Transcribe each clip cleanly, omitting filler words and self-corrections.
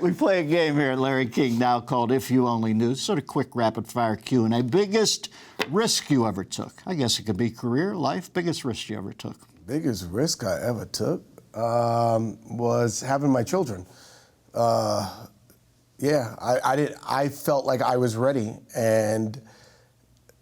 We play a game here at Larry King now called If You Only Knew, sort of quick rapid-fire Q&A. Biggest risk you ever took? I guess it could be career, life. Biggest risk you ever took? Biggest risk I ever took was having my children. I felt like I was ready, and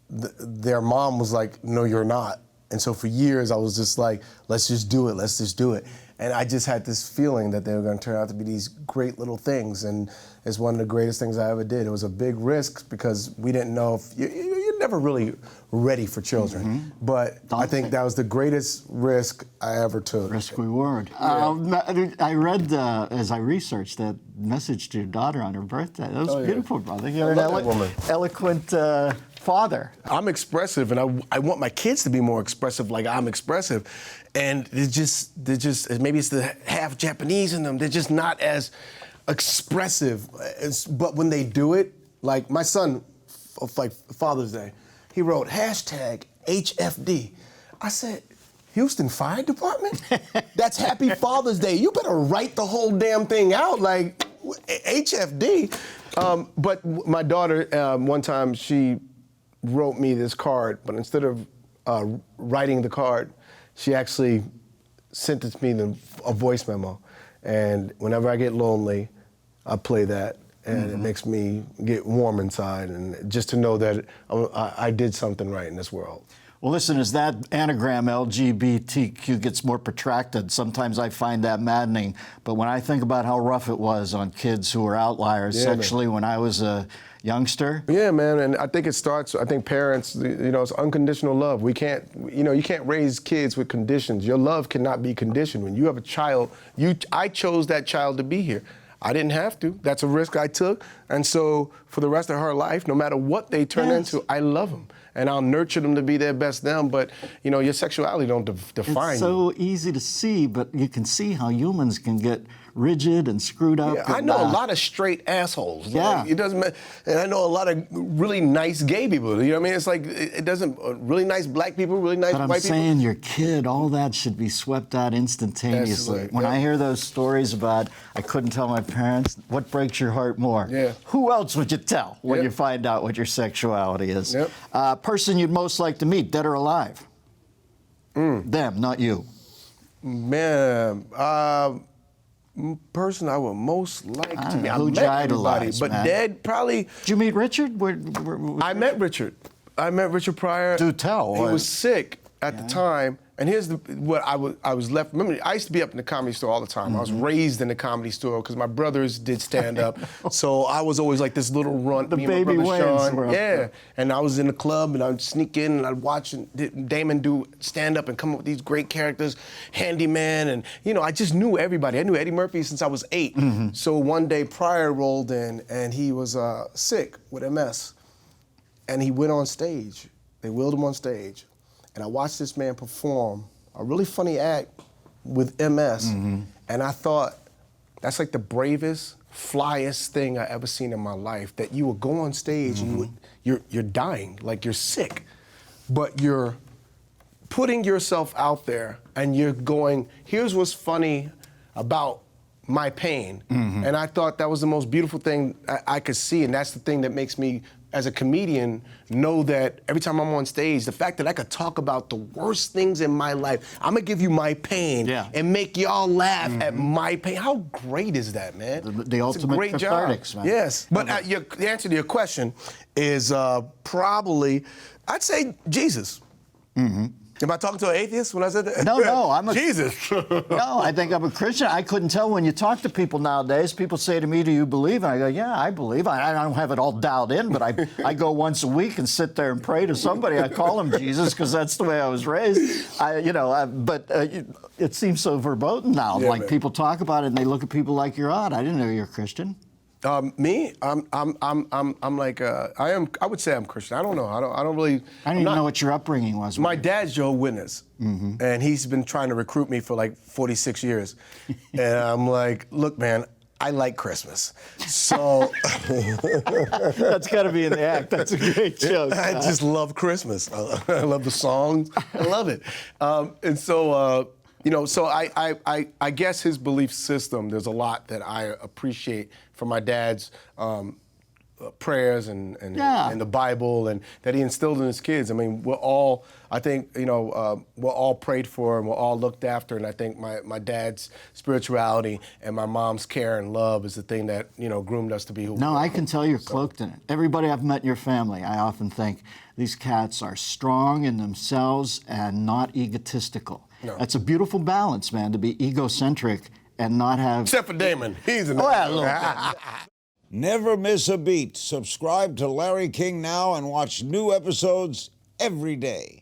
their mom was like, "No, you're not." And so for years I was just like, "Let's just do it. Let's just do it." And I just had this feeling that they were going to turn out to be these great little things, and it's one of the greatest things I ever did. It was a big risk because we didn't know if you're never really ready for children. But I think that was the greatest risk I ever took. Risk reward. Yeah. I read, as I researched, that message to your daughter on her birthday. That was beautiful, brother. You're an eloquent father. I'm expressive, and I want my kids to be more expressive like I'm expressive. And they're just maybe it's the half Japanese in them. They're just not as expressive. But when they do it, like my son, like Father's Day, he wrote #HFD. I said, Houston Fire Department? That's Happy Father's Day. You better write the whole damn thing out, like HFD. But my daughter, one time she wrote me this card, but instead of writing the card, she actually sent it to me in a voice memo. And whenever I get lonely, I play that, and it makes me get warm inside, and just to know that I did something right in this world. Well, listen, as that anagram LGBTQ gets more protracted, sometimes I find that maddening. But when I think about how rough it was on kids who were outliers sexually when I was a youngster. Yeah, man, and I think it starts, I think parents, it's unconditional love. We can't, you can't raise kids with conditions. Your love cannot be conditioned. When you have a child, I chose that child to be here. I didn't have to. That's a risk I took. And so for the rest of her life, no matter what they turn into, I love them. And I'll nurture them to be their best them, but your sexuality don't define you. It's so easy to see, but you can see how humans can get rigid and screwed up. Yeah, I know a lot of straight assholes. Yeah. Like, it doesn't matter. And I know a lot of really nice gay people. You know what I mean? It's like, it doesn't, really nice black people, really nice white people. But I'm saying your kid, all that should be swept out instantaneously. Right. When I hear those stories about, I couldn't tell my parents, what breaks your heart more? Yeah. Who else would you tell when you find out what your sexuality is? Person you'd most like to meet, dead or alive? Them, not you. Man, person I would most like to meet. Who'd you idolize, but man? dead, probably. Did you meet Richard? I met Richard. I met Richard Pryor. Do tell. He was sick at the time. And here's what I was left. Remember, I used to be up in the Comedy Store all the time. I was raised in the Comedy Store because my brothers did stand up. So I was always like this little runt. The me baby and my brother Shawn. Wayans. Yeah. And I was in the club, and I'd sneak in, and I'd watch Damon do stand up and come up with these great characters, Handyman, and I just knew everybody. I knew Eddie Murphy since I was 8. So one day Pryor rolled in, and he was sick with MS, and he went on stage. They wheeled him on stage. And I watched this man perform a really funny act with MS, and I thought, that's like the bravest, flyest thing I ever seen in my life, that you would go on stage and you're dying, like you're sick, but you're putting yourself out there and you're going, here's what's funny about my pain. And I thought that was the most beautiful thing I could see, and that's the thing that makes me, as a comedian, know that every time I'm on stage, the fact that I could talk about the worst things in my life, I'm gonna give you my pain and make y'all laugh at my pain. How great is that, man? The ultimate great cathartics, job. man. Yes, but the answer to your question is probably, I'd say Jesus. Am I talking to an atheist when I said that? No, I'm a Jesus. No, I think I'm a Christian. I couldn't tell when you talk to people nowadays. People say to me, "Do you believe?" And I go, "Yeah, I believe." I don't have it all dialed in, but I go once a week and sit there and pray to somebody. I call him Jesus because that's the way I was raised. But it seems so verboten now. Yeah, like man. people talk about it and they look at people like you're odd. I didn't know you're a Christian. Me, I'm like, I would say I'm Christian. I don't know. I don't really. I didn't even know what your upbringing was. My dad's Jehovah's Witness, and he's been trying to recruit me for like 46 years. And I'm like, look, man, I like Christmas. So that's got to be in the act. That's a great joke. I just love Christmas. I love the songs. I love it. And so You know, so I guess his belief system, there's a lot that I appreciate from my dad's prayers and the Bible, and that he instilled in his kids. I mean, we're all, I think, you know, we're all prayed for and we're all looked after, and I think my dad's spirituality and my mom's care and love is the thing that, you know, groomed us to be who we are. No, I can tell you're cloaked in it. Everybody I've met in your family, I often think these cats are strong in themselves and not egotistical. No. That's a beautiful balance, man, to be egocentric and not have... Except for Damon. He's an... Never miss a beat. Subscribe to Larry King now and watch new episodes every day.